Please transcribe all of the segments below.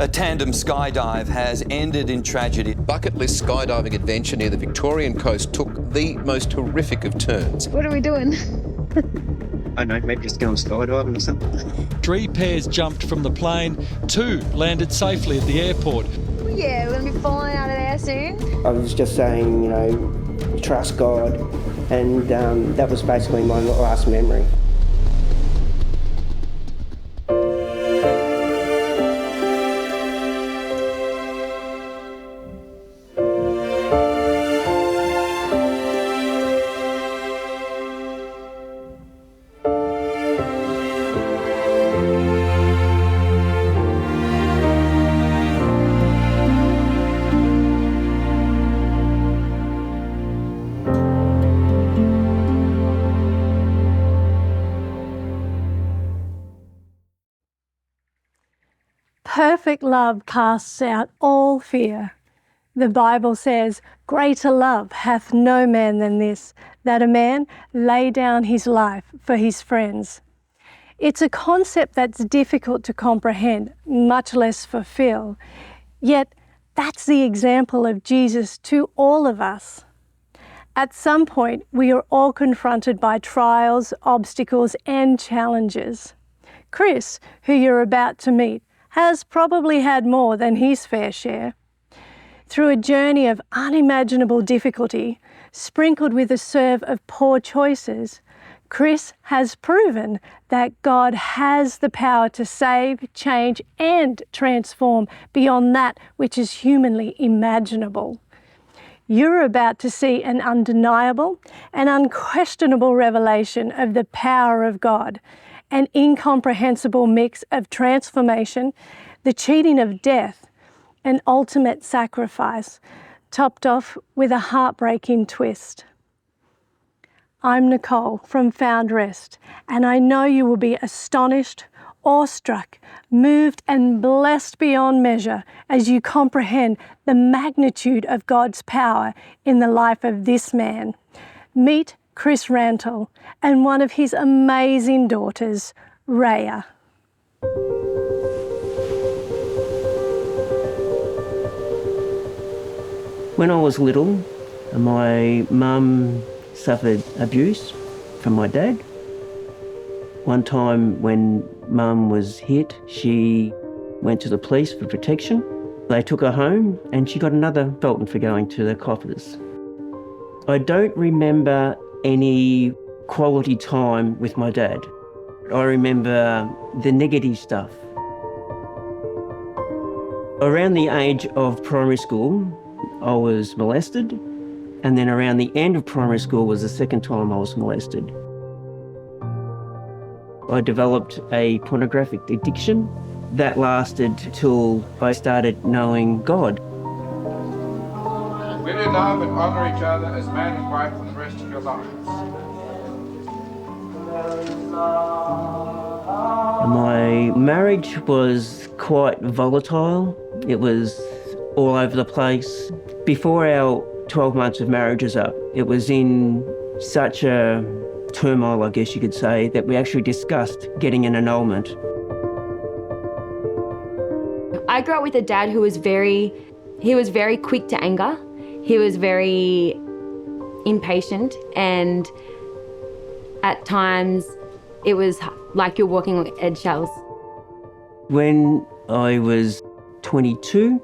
A tandem skydive has ended in tragedy. Bucket list skydiving adventure near the Victorian coast took the most horrific of turns. What are we doing? I don't know, maybe just going skydiving or something. 3 pairs jumped from the plane, 2 landed safely at the airport. Yeah, we're going to be falling out of there soon. I was just saying, you know, trust God, and that was basically my last memory. Perfect love casts out all fear. The Bible says, "Greater love hath no man than this, that a man lay down his life for his friends." It's a concept that's difficult to comprehend, much less fulfill. Yet, that's the example of Jesus to all of us. At some point, we are all confronted by trials, obstacles, and challenges. Chris, who you're about to meet, has probably had more than his fair share. Through a journey of unimaginable difficulty, sprinkled with a serve of poor choices, Chris has proven that God has the power to save, change, and transform beyond that which is humanly imaginable. You're about to see an undeniable and unquestionable revelation of the power of God, an incomprehensible mix of transformation, the cheating of death, and ultimate sacrifice, topped off with a heartbreaking twist. I'm Nicole from Found Rest, and I know you will be astonished, awestruck, moved and blessed beyond measure as you comprehend the magnitude of God's power in the life of this man. Meet Chris Rantle and one of his amazing daughters, Raya. When I was little, my mum suffered abuse from my dad. One time when mum was hit, she went to the police for protection. They took her home and she got another Felton for going to the coffers. I don't remember any quality time with my dad. I remember the negative stuff. Around the age of primary school, I was molested, and then around the end of primary school was the second time I was molested. I developed a pornographic addiction that lasted till I started knowing God. Will you love and honour each other as man and wife for the rest of your lives? My marriage was quite volatile. It was all over the place. Before our 12 months of marriage was up, it was in such a turmoil, I guess you could say, that we actually discussed getting an annulment. I grew up with a dad who was very quick to anger. He was very impatient, and at times it was like you're walking on eggshells. When I was 22,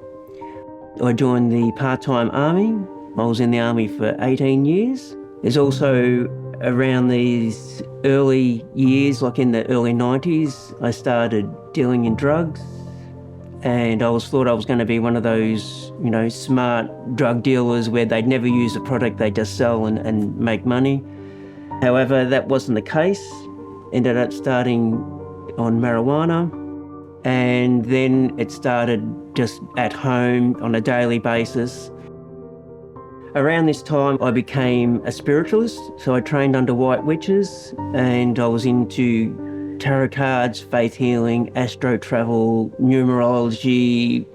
I joined the part-time army. I was in the army for 18 years. There's also around these early years, like in the early 90s, I started dealing in drugs, and I thought I was going to be one of those, smart drug dealers where they'd never use a product, they just sell and make money. However, that wasn't the case. Ended up starting on marijuana, and then it started just at home on a daily basis. Around this time, I became a spiritualist, so I trained under white witches, and I was into tarot cards, faith healing, astro travel, numerology,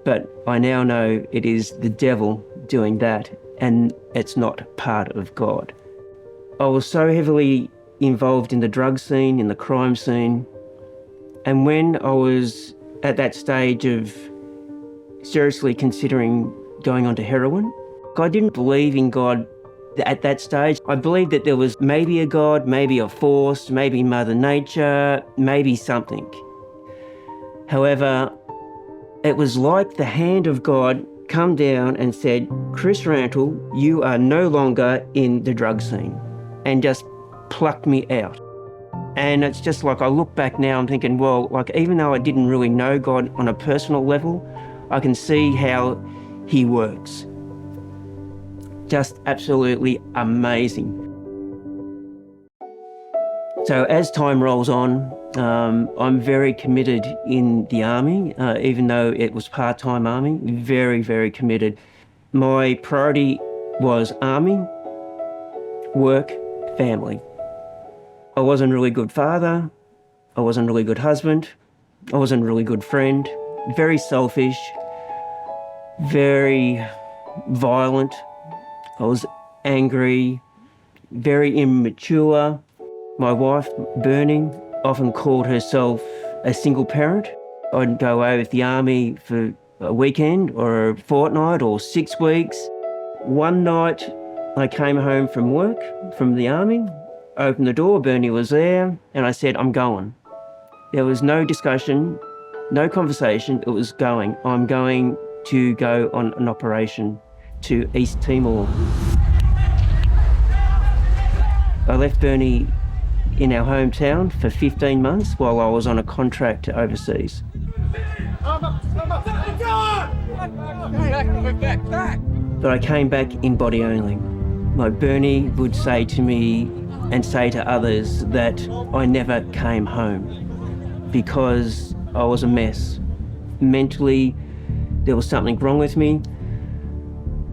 but I now know it is the devil doing that, and it's not part of God. I was so heavily involved in the drug scene, in the crime scene, and when I was at that stage of seriously considering going onto heroin. I didn't believe in God at that stage. I believed that there was maybe a God, maybe a force, maybe Mother Nature, maybe something. However, it was like the hand of God come down and said, Chris Rantle, you are no longer in the drug scene, and just plucked me out. And it's just like, I look back now, I'm thinking, well, like, even though I didn't really know God on a personal level, I can see how he works. Just absolutely amazing. So as time rolls on, I'm very committed in the Army, even though it was part-time Army, very, very committed. My priority was Army, work, family. I wasn't a really good father, I wasn't a really good husband, I wasn't a really good friend, very selfish, very violent. I was angry, very immature. My wife, Bernie, often called herself a single parent. I'd go over to the Army for a weekend or a fortnight or 6 weeks. One night I came home from work, from the Army, opened the door, Bernie was there, and I said, I'm going. There was no discussion, no conversation, it was going. I'm going to go on an operation to East Timor. I left Bernie in our hometown for 15 months while I was on a contract overseas. But I came back in body only. Like Bernie would say to me and say to others that I never came home because I was a mess. Mentally, there was something wrong with me.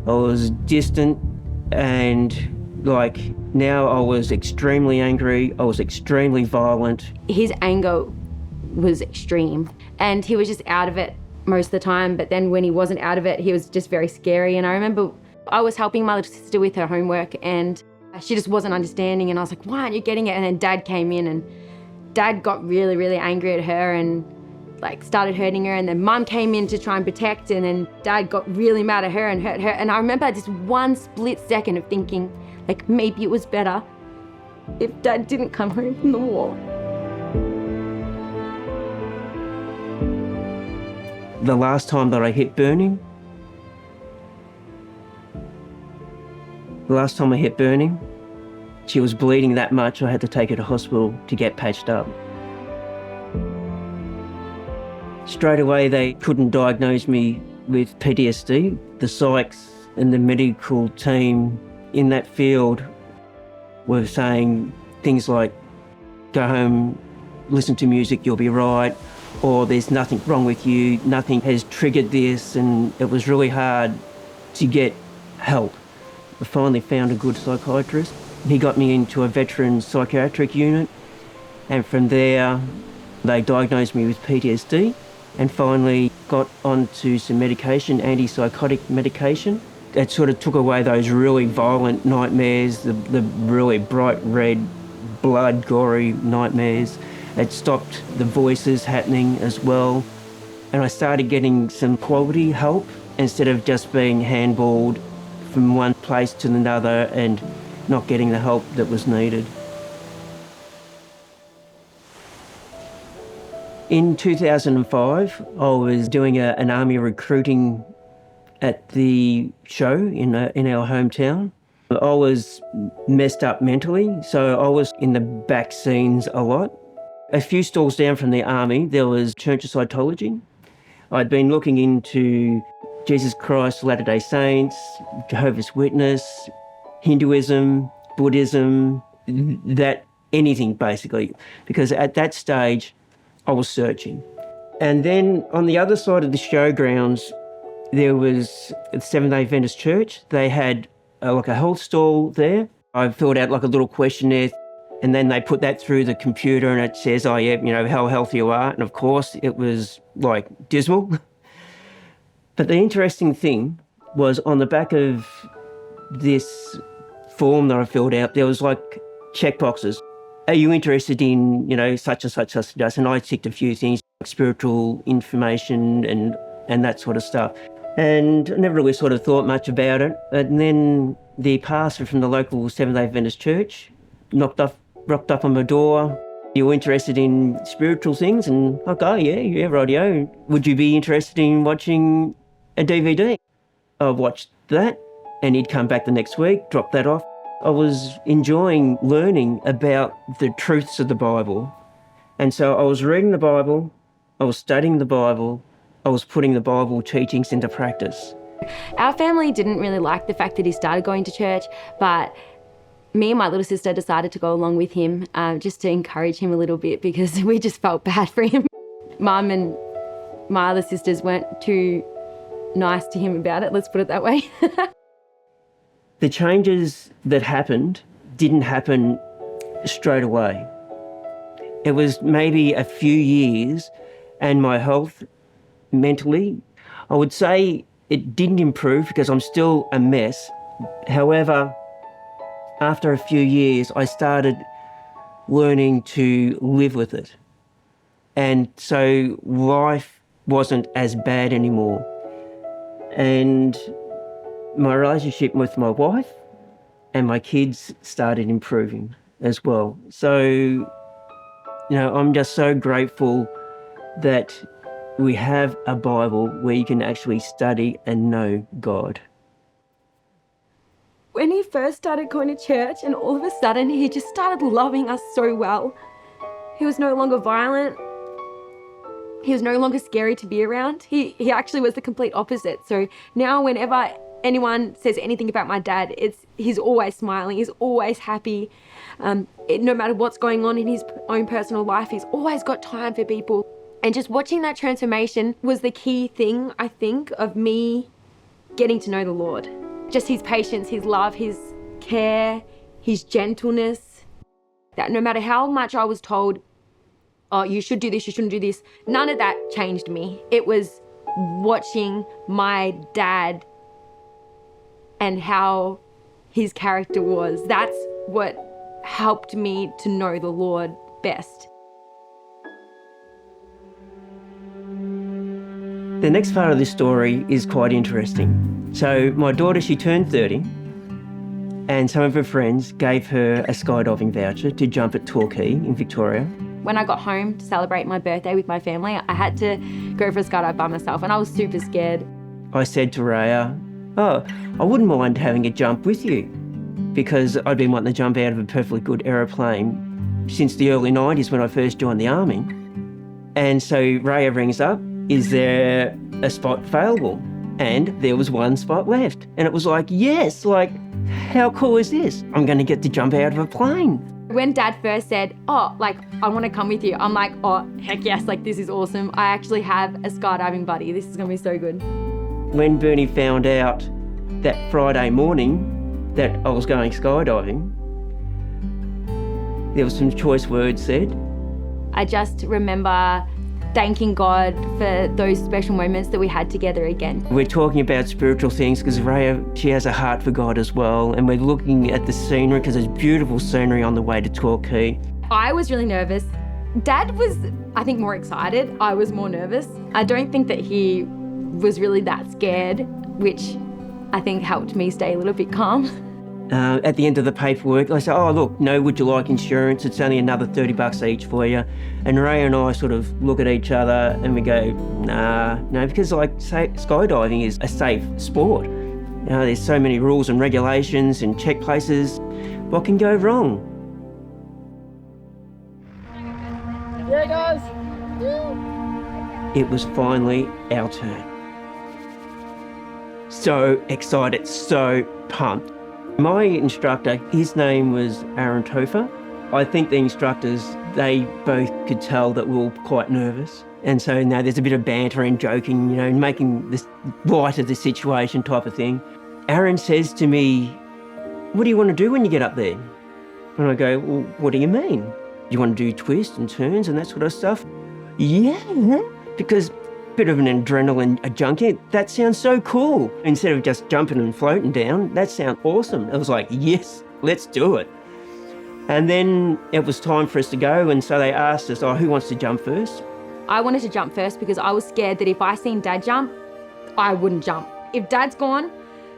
I was distant, and like now I was extremely angry, I was extremely violent. His anger was extreme and he was just out of it most of the time, but then when he wasn't out of it, he was just very scary. And I remember I was helping my little sister with her homework and she just wasn't understanding, and I was like, why aren't you getting it? And then Dad came in and Dad got really, really angry at her and like started hurting her, and then Mum came in to try and protect, and then Dad got really mad at her and hurt her. And I remember just one split second of thinking, like, maybe it was better if Dad didn't come home from the war. The last time that I hit Bernie, she was bleeding that much, I had to take her to hospital to get patched up. Straight away, they couldn't diagnose me with PTSD. The psychs and the medical team in that field were saying things like, go home, listen to music, you'll be right, or there's nothing wrong with you, nothing has triggered this, and it was really hard to get help. I finally found a good psychiatrist. He got me into a veteran psychiatric unit, and from there they diagnosed me with PTSD and finally got onto some medication, antipsychotic medication. It sort of took away those really violent nightmares, the really bright red, blood, gory nightmares. It stopped the voices happening as well. And I started getting some quality help instead of just being handballed from one place to another and not getting the help that was needed. In 2005, I was doing an army recruiting at the show in our hometown. I was messed up mentally, so I was in the back scenes a lot. A few stalls down from the army, there was Church of Scientology. I'd been looking into Jesus Christ, Latter-day Saints, Jehovah's Witness, Hinduism, Buddhism, anything basically, because at that stage I was searching. And then on the other side of the showgrounds, there was the Seventh-day Adventist Church. They had like a health stall there. I filled out like a little questionnaire, and then they put that through the computer and it says, oh yeah, how healthy you are. And of course it was like dismal. But the interesting thing was on the back of this form that I filled out, there was like check boxes. Are you interested in, such and such, such and such? And I ticked a few things. spiritual information and that sort of stuff. And I never really sort of thought much about it. And then the pastor from the local Seventh-day Adventist church rocked up on my door. "You're interested in spiritual things?" And I go, yeah, rightio. "Would you be interested in watching a DVD?" I watched that, and he'd come back the next week, drop that off. I was enjoying learning about the truths of the Bible. And so I was reading the Bible, I was studying the Bible, I was putting the Bible teachings into practice. Our family didn't really like the fact that he started going to church, but me and my little sister decided to go along with him just to encourage him a little bit because we just felt bad for him. Mum and my other sisters weren't too nice to him about it, let's put it that way. The changes that happened didn't happen straight away. It was maybe a few years, and my health mentally, I would say it didn't improve because I'm still a mess. However, after a few years, I started learning to live with it. And so life wasn't as bad anymore. And my relationship with my wife and my kids started improving as well. So, I'm just so grateful that we have a Bible where you can actually study and know God. When he first started going to church and all of a sudden he just started loving us so well. He was no longer violent. He was no longer scary to be around. He actually was the complete opposite. So now whenever anyone says anything about my dad, he's always smiling, he's always happy. No matter what's going on in his own personal life, he's always got time for people. And just watching that transformation was the key thing, I think, of me getting to know the Lord. Just his patience, his love, his care, his gentleness. That no matter how much I was told, "Oh, you should do this, you shouldn't do this," none of that changed me. It was watching my dad and how his character was. That's what helped me to know the Lord best. The next part of this story is quite interesting. So my daughter, she turned 30, and some of her friends gave her a skydiving voucher to jump at Torquay in Victoria. When I got home to celebrate my birthday with my family, I had to go for a skydive by myself, and I was super scared. I said to Raya, "Oh, I wouldn't mind having a jump with you," because I'd been wanting to jump out of a perfectly good aeroplane since the early 90s when I first joined the army. And so Raya rings up, "Is there a spot available?" And there was one spot left. And it was like, yes, how cool is this? I'm going to get to jump out of a plane. When Dad first said, "Oh, I want to come with you," I'm like, "Oh, heck yes, this is awesome. I actually have a skydiving buddy. This is going to be so good." When Bernie found out that Friday morning that I was going skydiving, there was some choice words said. I just remember thanking God for those special moments that we had together again. We're talking about spiritual things because Raya, she has a heart for God as well, and we're looking at the scenery because there's beautiful scenery on the way to Torquay. I was really nervous. Dad was, I think, more excited. I was more nervous. I don't think that he was really that scared, which I think helped me stay a little bit calm. At the end of the paperwork, I said, "Oh, look, no, would you like insurance? It's only another $30 each for you." And Ray and I sort of look at each other and we go, no, because skydiving is a safe sport. There's so many rules and regulations and check places. What can go wrong? Yeah, guys. It was finally our turn. So excited, so pumped. My instructor, his name was Aaron Topher. I think the instructors, they both could tell that we were quite nervous. And so now there's a bit of banter and joking, making this light of the situation type of thing. Aaron says to me, "What do you want to do when you get up there?" And I go, "Well, what do you mean? Do you want to do twists and turns and that sort of stuff?" "Yeah," because bit of an adrenaline junkie. That sounds so cool. Instead of just jumping and floating down, that sounds awesome. I was like, yes, let's do it. And then it was time for us to go, and so they asked us, "Oh, who wants to jump first?" I wanted to jump first because I was scared that if I seen Dad jump, I wouldn't jump. If Dad's gone,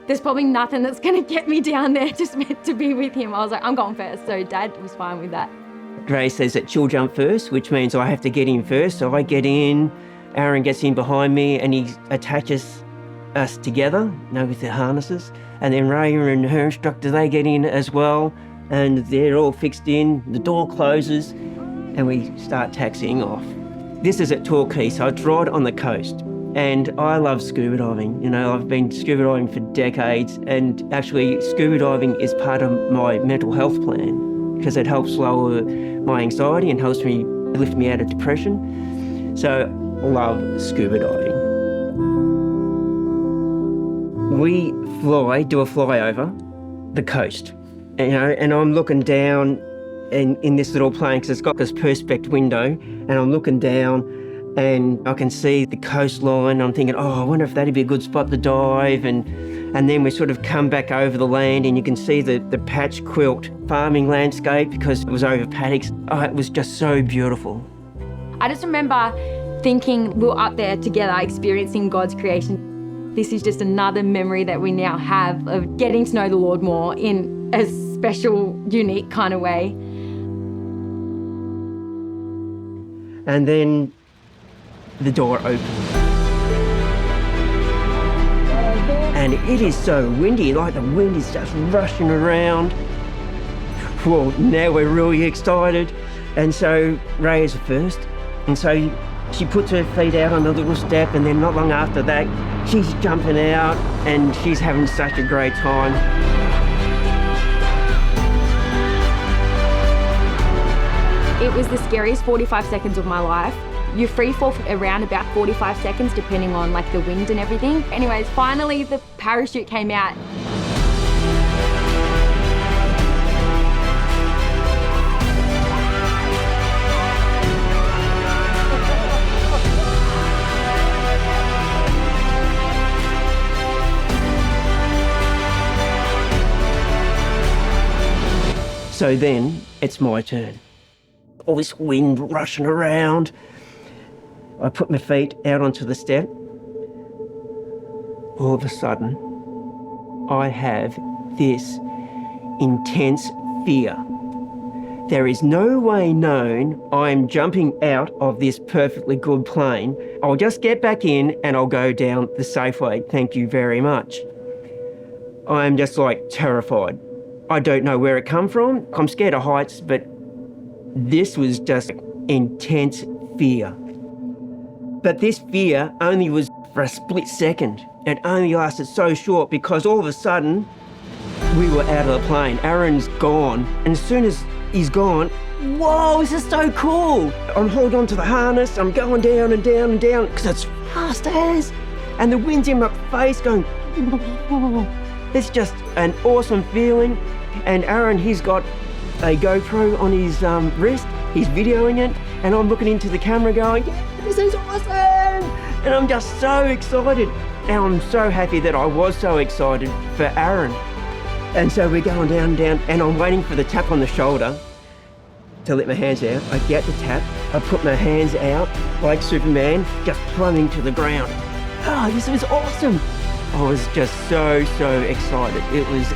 there's probably nothing that's going to get me down there just meant to be with him. I was like, I'm going first. So Dad was fine with that. Ray says that she'll jump first, which means I have to get in first. So I get in, Aaron gets in behind me, and he attaches us together, with the harnesses. And then Raya and her instructor, they get in as well, and they're all fixed in. The door closes, and we start taxiing off. This is at Torquay, so it's right on the coast. And I love scuba diving. I've been scuba diving for decades, and actually scuba diving is part of my mental health plan because it helps lower my anxiety and helps me lift me out of depression. So I love scuba diving. We do a flyover the coast, and I'm looking down in this little plane because it's got this perspex window, and I'm looking down and I can see the coastline. I'm thinking, I wonder if that'd be a good spot to dive. And then we sort of come back over the land and you can see the patch quilt farming landscape because it was over paddocks. It was just so beautiful. I just remember thinking we were up there together experiencing God's creation. This is just another memory that we now have of getting to know the Lord more in a special, unique kind of way. And then the door opened. And it is so windy, like the wind is just rushing around. Well, now we're really excited. And so Ray is the first. And so she puts her feet out on a little step, and then not long after that, she's jumping out and she's having such a great time. It was the scariest 45 seconds of my life. You free fall for around about 45 seconds depending on the wind and everything. Anyways, finally the parachute came out. So then it's my turn. All this wind rushing around. I put my feet out onto the step. All of a sudden, I have this intense fear. There is no way known I'm jumping out of this perfectly good plane. I'll just get back in and I'll go down the safe way. Thank you very much. I'm just terrified. I don't know where it come from. I'm scared of heights, but this was just intense fear. But this fear only was for a split second. It only lasted so short because all of a sudden we were out of the plane. Aaron's gone. And as soon as he's gone, whoa, this is so cool. I'm holding on to the harness. I'm going down and down and down because it's fast as. And the wind's in my face going, it's just an awesome feeling. And Aaron, he's got a GoPro on his wrist. He's videoing it. And I'm looking into the camera going, yeah, this is awesome. And I'm just so excited. And I'm so happy that I was so excited for Aaron. And so we're going down and down, and I'm waiting for the tap on the shoulder to let my hands out. I get the tap, I put my hands out like Superman, just plummeting to the ground. This was awesome. I was just so excited. It was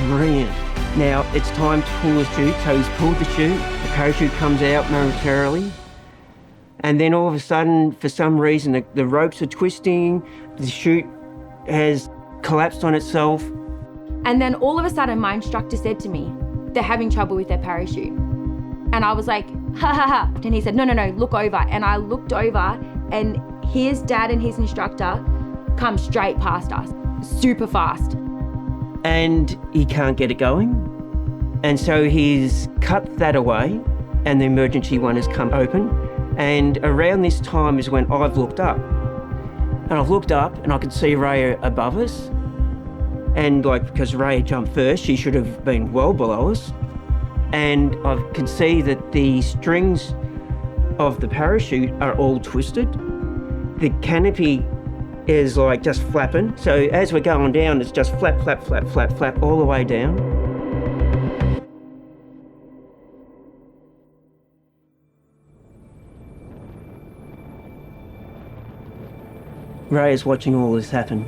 brilliant. Now it's time to pull the chute. So he's pulled the chute, the parachute comes out momentarily. And then all of a sudden, for some reason, the ropes are twisting, the chute has collapsed on itself. And then all of a sudden, my instructor said to me, they're having trouble with their parachute. And I was like, ha ha ha. And he said, no, look over. And I looked over, and his dad and his instructor come straight past us, super fast. And he can't get it going. And so he's cut that away, and the emergency one has come open. And around this time is when I've looked up. And I've looked up and I could see Raya above us. And because Raya jumped first, she should have been well below us. And I can see that the strings of the parachute are all twisted. The canopy is just flapping. So as we're going down, it's just flap, flap, flap, flap, flap all the way down. Ray is watching all this happen.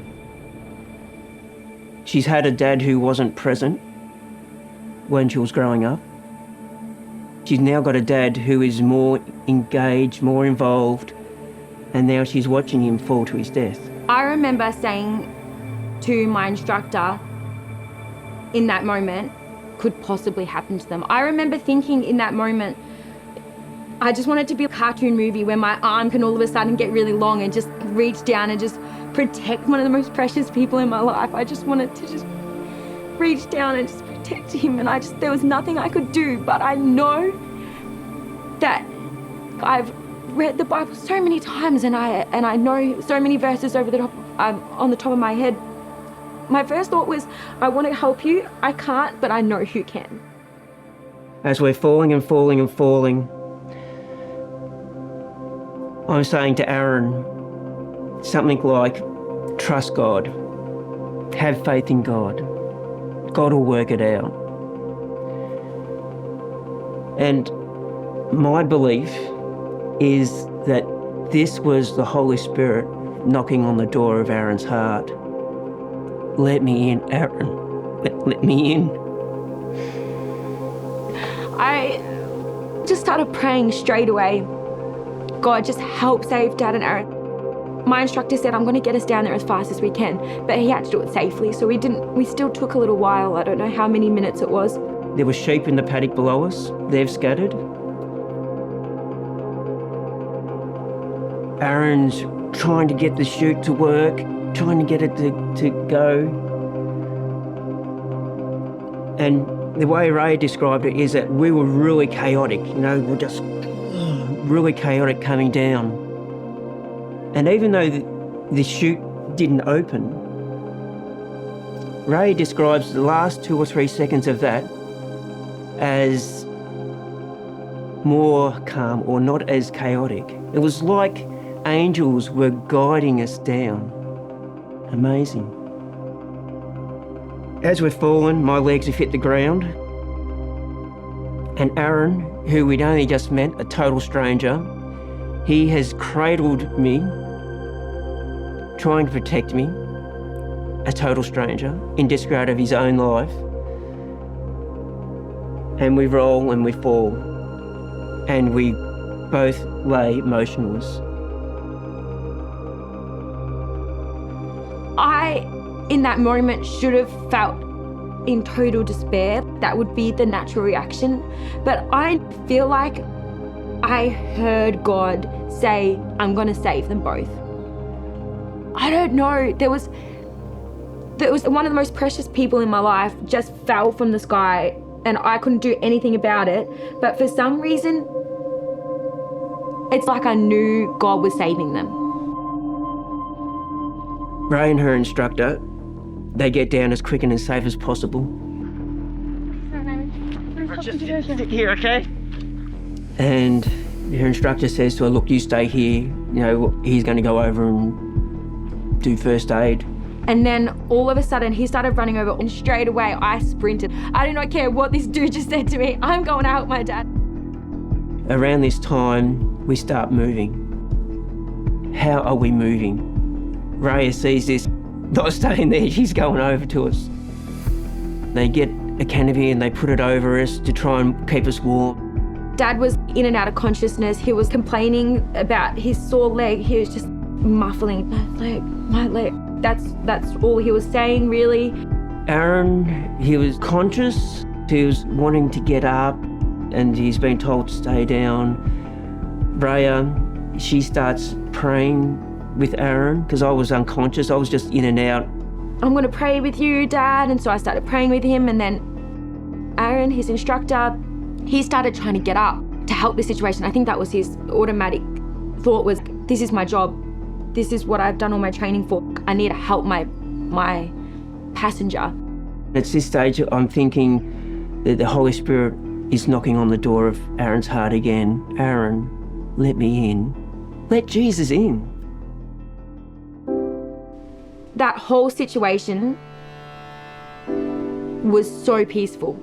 She's had a dad who wasn't present when she was growing up. She's now got a dad who is more engaged, more involved, and now she's watching him fall to his death. I remember saying to my instructor in that moment, could possibly happen to them. I remember thinking in that moment, I just want it to be a cartoon movie where my arm can all of a sudden get really long and just reach down and just protect one of the most precious people in my life. I just wanted to just reach down and just protect him, and there was nothing I could do, but I know that I've read the Bible so many times and I know so many verses on the top of my head. My first thought was, I want to help you, I can't, but I know who can. As we're falling and falling and falling, I'm saying to Aaron something like, trust God, have faith in God, God will work it out. And my belief is that this was the Holy Spirit knocking on the door of Aaron's heart. Let me in, Aaron, let me in. I just started praying straight away. God, just help save Dad and Aaron. My instructor said, I'm going to get us down there as fast as we can, but he had to do it safely, so we still took a little while. I don't know how many minutes it was. There were sheep in the paddock below us. They've scattered. Aaron's trying to get the chute to work, trying to get it to go. And the way Ray described it is that we were really chaotic, we're just really chaotic coming down. And even though the chute didn't open, Ray describes the last 2 or 3 seconds of that as more calm or not as chaotic. It was like angels were guiding us down. Amazing. As we've fallen, my legs have hit the ground, and Aaron, who we'd only just met, a total stranger, he has cradled me, trying to protect me, a total stranger, in disregard of his own life. And we roll and we fall, and we both lay motionless. I, in that moment, should have felt in total despair. That would be the natural reaction. But I feel like I heard God say, I'm going to save them both. I don't know. There was one of the most precious people in my life just fell from the sky and I couldn't do anything about it. But for some reason, it's like I knew God was saving them. Ray and her instructor, they get down as quick and as safe as possible. Just sit here, okay? And her instructor says to her, look, you stay here. He's going to go over and do first aid. And then all of a sudden he started running over and straight away I sprinted. I did not care what this dude just said to me. I'm going to help my dad. Around this time, we start moving. How are we moving? Raya sees this, not staying there, she's going over to us. They get a canopy and they put it over us to try and keep us warm. Dad was in and out of consciousness. He was complaining about his sore leg. He was just muffling, my leg. That's all he was saying, really. Aaron, he was conscious. He was wanting to get up and he's been told to stay down. Raya, she starts praying with Aaron because I was unconscious. I was just in and out. I'm going to pray with you, Dad. And so I started praying with him, and then Aaron, his instructor, he started trying to get up to help the situation. I think that was his automatic thought was, this is my job. This is what I've done all my training for. I need to help my passenger. At this stage, I'm thinking that the Holy Spirit is knocking on the door of Aaron's heart again. Aaron, let me in. Let Jesus in. That whole situation was so peaceful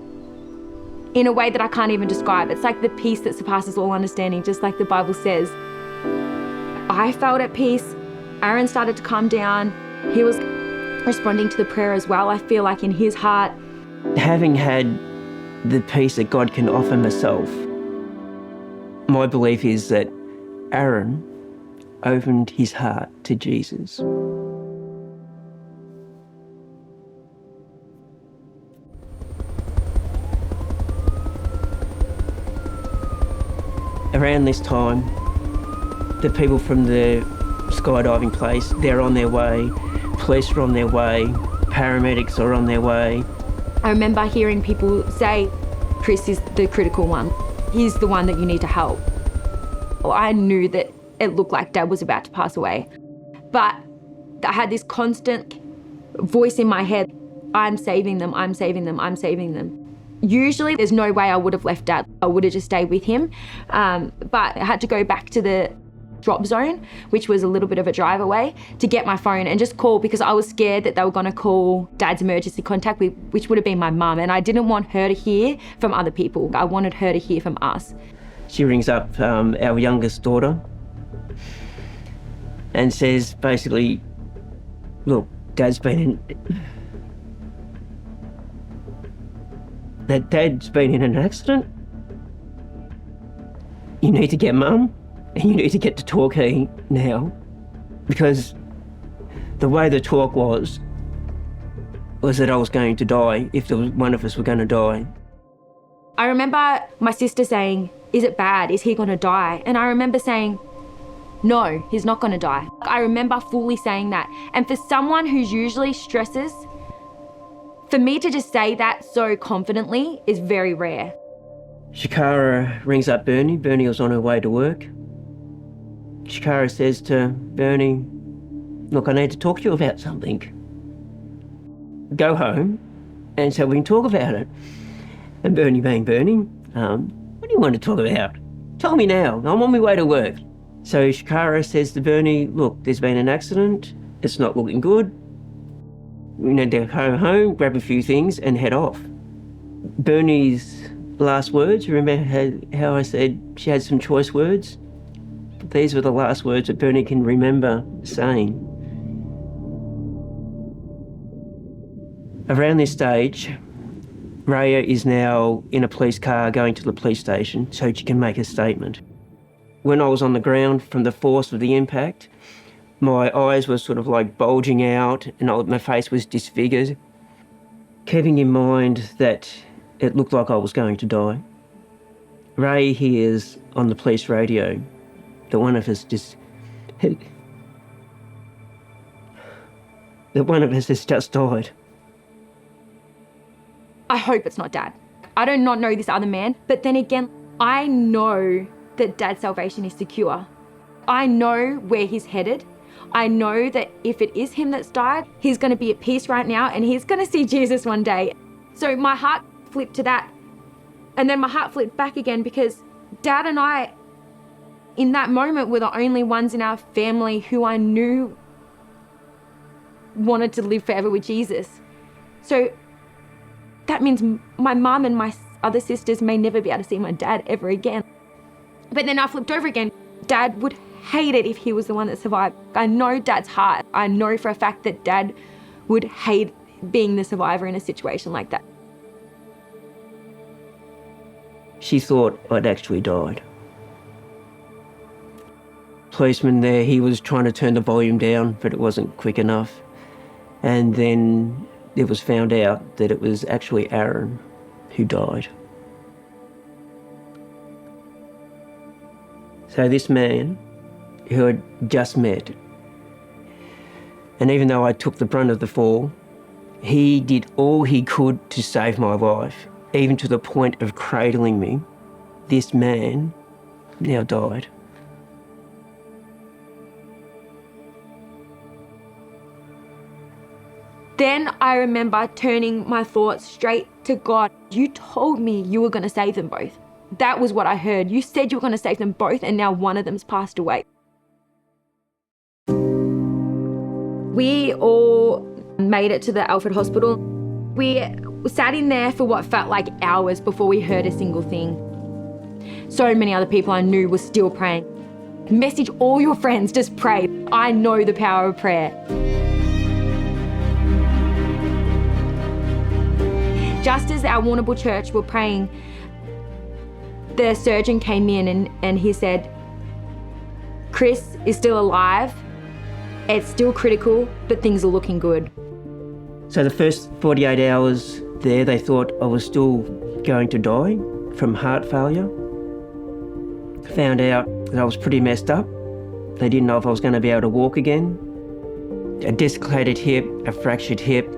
in a way that I can't even describe. It's like the peace that surpasses all understanding, just like the Bible says. I felt at peace. Aaron started to calm down. He was responding to the prayer as well. I feel like in his heart. Having had the peace that God can offer myself, my belief is that Aaron opened his heart to Jesus. Around this time, the people from the skydiving place, they're on their way, police are on their way, paramedics are on their way. I remember hearing people say, Chris is the critical one. He's the one that you need to help. Well, I knew that it looked like Dad was about to pass away, but I had this constant voice in my head, I'm saving them, I'm saving them, I'm saving them. Usually there's no way I would have left Dad. I would have just stayed with him, but I had to go back to the drop zone, which was a little bit of a drive away, to get my phone and just call, because I was scared that they were going to call Dad's emergency contact, which would have been my mum, and I didn't want her to hear from other people. I wanted her to hear from us. She rings up our youngest daughter and says basically, look, Dad's been in an accident. You need to get Mum and you need to get to Torquay now, because the way the talk was that I was going to die if there was one of us were going to die. I remember my sister saying, is it bad? Is he going to die? And I remember saying, no, he's not going to die. I remember fully saying that. And for someone who's usually stresses, for me to just say that so confidently is very rare. Shakara rings up Bernie. Bernie was on her way to work. Shakara says to Bernie, look, I need to talk to you about something. Go home and so we can talk about it. And Bernie being Bernie, what do you want to talk about? Tell me now, I'm on my way to work. So Shakara says to Bernie, look, there's been an accident, it's not looking good. We need to go home, grab a few things and head off. Bernie's last words, remember how I said she had some choice words? These were the last words that Bernie can remember saying. Around this stage, Raya is now in a police car going to the police station so she can make a statement. When I was on the ground from the force of the impact, my eyes were sort of like bulging out and my face was disfigured. Keeping in mind that it looked like I was going to die, Ray hears on the police radio that one of us has just died. I hope it's not Dad. I do not know this other man, but then again, I know that Dad's salvation is secure. I know where he's headed. I know that if it is him that's died, he's going to be at peace right now and he's going to see Jesus one day. So my heart flipped to that. And then my heart flipped back again because Dad and I, in that moment, were the only ones in our family who I knew wanted to live forever with Jesus. So that means my mum and my other sisters may never be able to see my dad ever again. But then I flipped over again. Dad would hate it if he was the one that survived. I know Dad's heart. I know for a fact that Dad would hate being the survivor in a situation like that. She thought I'd actually died. Policeman there, he was trying to turn the volume down, but it wasn't quick enough. And then it was found out that it was actually Aaron who died. So this man who I'd just met, and even though I took the brunt of the fall, he did all he could to save my life, even to the point of cradling me. This man now died. Then I remember turning my thoughts straight to God. You told me you were going to save them both. That was what I heard. You said you were going to save them both, and now one of them's passed away. We all made it to the Alfred Hospital. We sat in there for what felt like hours before we heard a single thing. So many other people I knew were still praying. Message all your friends, just pray. I know the power of prayer. Just as our Warrnambool church were praying, the surgeon came in and he said, Chris is still alive, it's still critical, but things are looking good. So the first 48 hours there, they thought I was still going to die from heart failure. Found out that I was pretty messed up. They didn't know if I was going to be able to walk again. A dislocated hip, a fractured hip,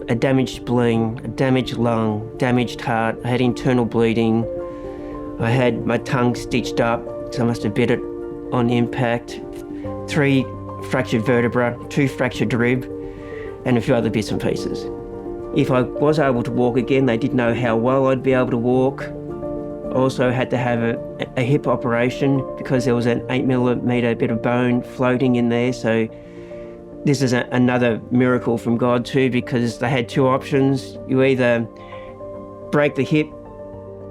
a damaged spleen, a damaged lung, damaged heart. I had internal bleeding. I had my tongue stitched up, so I must have bit it on impact. 3 fractured vertebrae, 2 fractured rib, and a few other bits and pieces. If I was able to walk again, they didn't know how well I'd be able to walk. I also had to have a hip operation because there was an 8mm bit of bone floating in there. So this is another miracle from God too, because they had 2 options. You either break the hip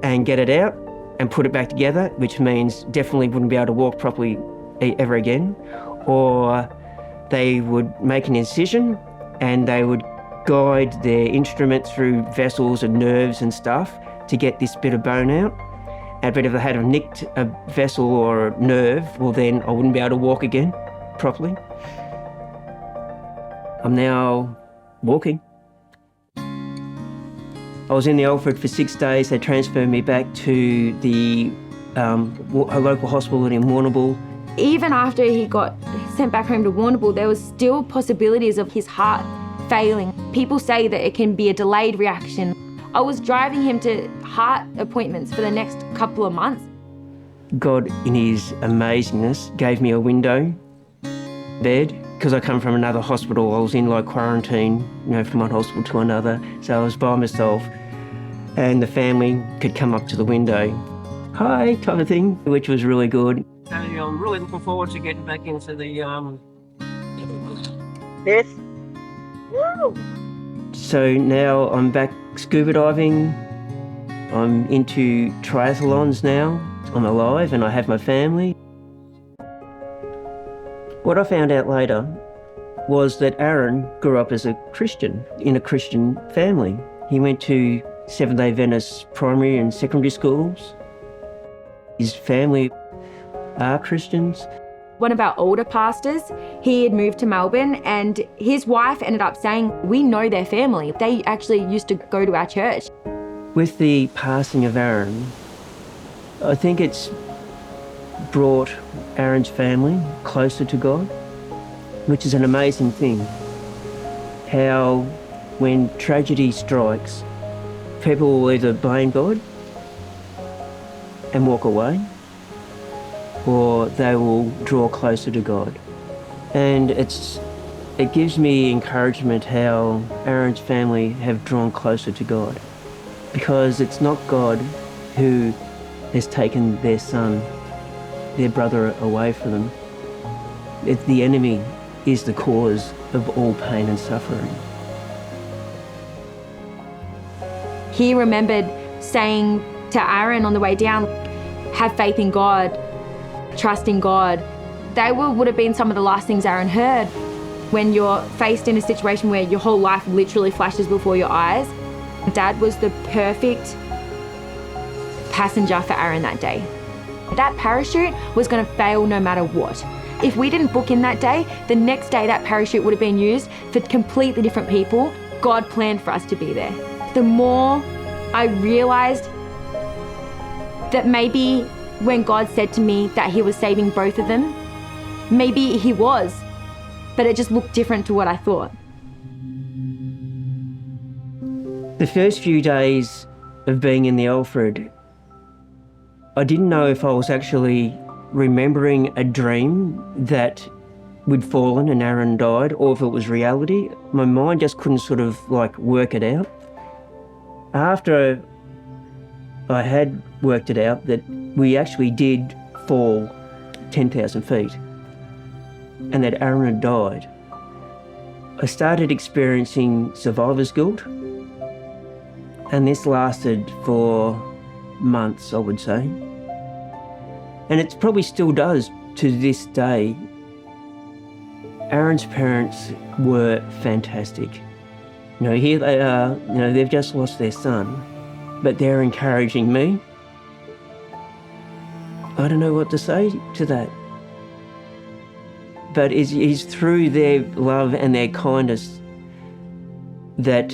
and get it out and put it back together, which means definitely wouldn't be able to walk properly ever again, or they would make an incision and they would guide their instruments through vessels and nerves and stuff to get this bit of bone out. But if they had nicked a vessel or a nerve, well then I wouldn't be able to walk again properly. I'm now walking. I was in the Alfred for 6 days. They transferred me back to the a local hospital in Warrnambool. Even after he got sent back home to Warrnambool, there was still possibilities of his heart failing. People say that it can be a delayed reaction. I was driving him to heart appointments for the next couple of months. God, in his amazingness, gave me a window bed. Because I come from another hospital, I was in like quarantine, from one hospital to another. So I was by myself and the family could come up to the window. Hi, type of thing, which was really good. So I'm really looking forward to getting back into the Beth. Woo! So now I'm back scuba diving. I'm into triathlons now. I'm alive and I have my family. What I found out later was that Aaron grew up as a Christian, in a Christian family. He went to Seventh-day Adventist primary and secondary schools. His family are Christians. One of our older pastors, he had moved to Melbourne and his wife ended up saying, we know their family. They actually used to go to our church. With the passing of Aaron, I think it's brought Aaron's family closer to God, which is an amazing thing. How when tragedy strikes, people will either blame God and walk away, or they will draw closer to God. And it gives me encouragement how Aaron's family have drawn closer to God, because it's not God who has taken their son, their brother, away from them. The enemy is the cause of all pain and suffering. He remembered saying to Aaron on the way down, have faith in God, trust in God. They would have been some of the last things Aaron heard. When you're faced in a situation where your whole life literally flashes before your eyes, Dad was the perfect passenger for Aaron that day. That parachute was going to fail no matter what. If we didn't book in that day, the next day that parachute would have been used for completely different people. God planned for us to be there. The more I realized that maybe when God said to me that he was saving both of them, maybe he was, but it just looked different to what I thought. The first few days of being in the Alfred, I didn't know if I was actually remembering a dream that we'd fallen and Aaron died, or if it was reality. My mind just couldn't sort of work it out. After I had worked it out that we actually did fall 10,000 feet and that Aaron had died, I started experiencing survivor's guilt, and this lasted for months, I would say. And it probably still does to this day. Aaron's parents were fantastic. You know, here they are, you know, they've just lost their son, but they're encouraging me. I don't know what to say to that. But it's through their love and their kindness that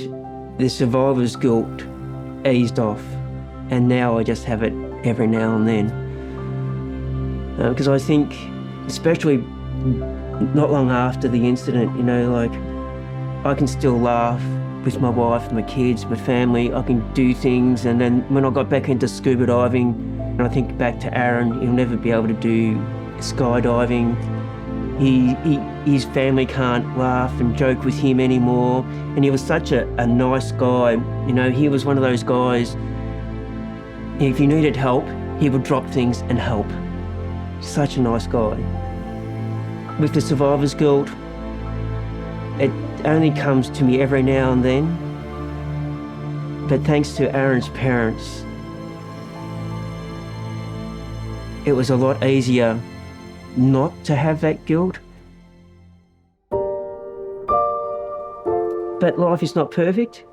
the survivor's guilt eased off. And now I just have it every now and then. Because I think, especially not long after the incident, you know, like, I can still laugh with my wife, my kids, my family. I can do things. And then when I got back into scuba diving, and I think back to Aaron, he'll never be able to do skydiving. His family can't laugh and joke with him anymore. And he was such a nice guy. You know, he was one of those guys, if you needed help, he would drop things and help. Such a nice guy. With the survivor's guilt, it only comes to me every now and then. But thanks to Aaron's parents, it was a lot easier not to have that guilt. But life is not perfect,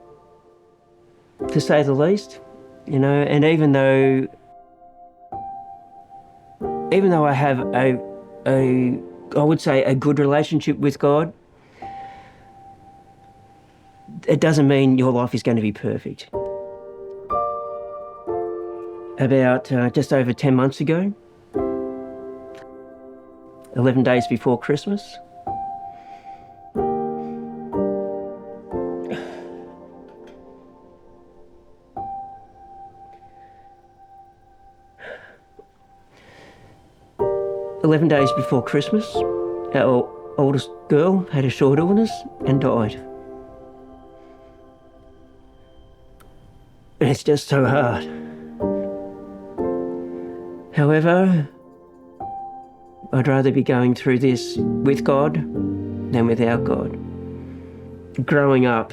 to say the least, you know, and even though I have I would say a good relationship with God, it doesn't mean your life is going to be perfect. About just over 10 months ago, 11 days before Christmas, our oldest girl had a short illness and died. And it's just so hard. However, I'd rather be going through this with God than without God. Growing up,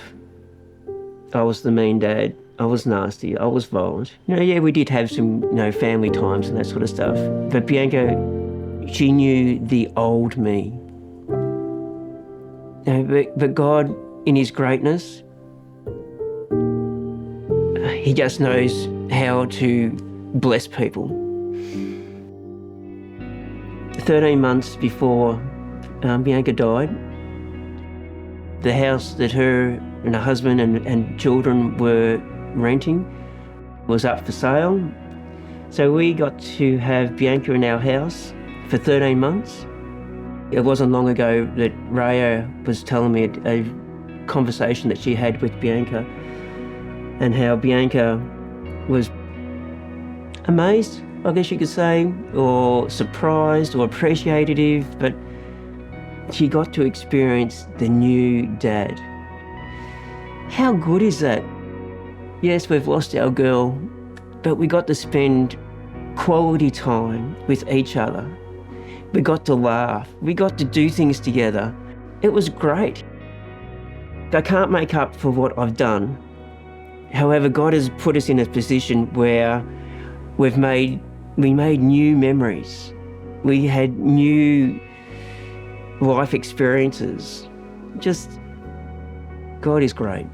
I was the mean dad. I was nasty. I was violent. You know, yeah, we did have some, you know, family times and that sort of stuff. But Bianca, she knew the old me. You know, but God, in his greatness, he just knows how to bless people. 13 months before Bianca died, the house that her and her husband and children were renting was up for sale. So we got to have Bianca in our house for 13 months. It wasn't long ago that Raya was telling me a conversation that she had with Bianca and how Bianca was amazed, I guess you could say, or surprised or appreciative, but she got to experience the new dad. How good is that? Yes, we've lost our girl, but we got to spend quality time with each other. We got to laugh. We got to do things together. It was great. I can't make up for what I've done. However, God has put us in a position where we made new memories. We had new life experiences. Just, God is great.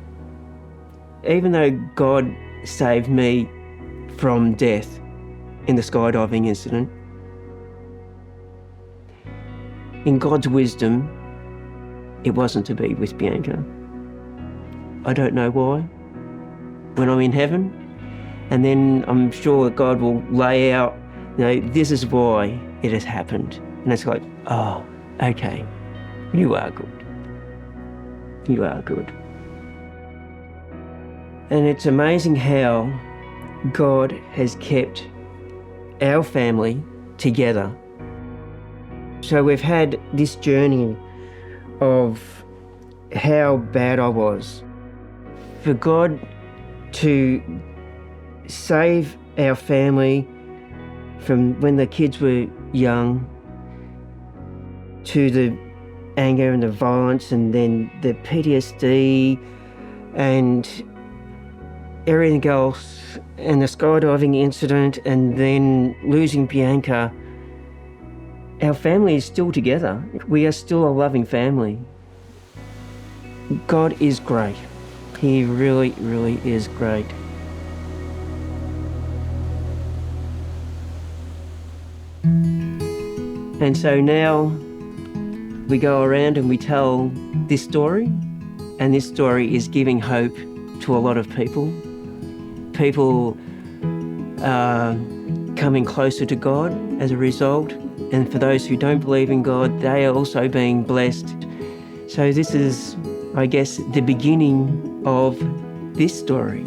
Even though God saved me from death in the skydiving incident, in God's wisdom, it wasn't to be with Bianca. I don't know why. When I'm in heaven, and then I'm sure that God will lay out, you know, this is why it has happened. And it's like, oh, okay, you are good. You are good. And it's amazing how God has kept our family together. So we've had this journey of how bad I was. For God to save our family from when the kids were young, to the anger and the violence and then the PTSD and everything else, and the skydiving incident, and then losing Bianca, Our family is still together. We are still a loving family. God is great. He really, really is great. And so now we go around and we tell this story, and this story is giving hope to a lot of people. People are coming closer to God as a result, and for those who don't believe in God, they are also being blessed. So this is, I guess, the beginning of this story.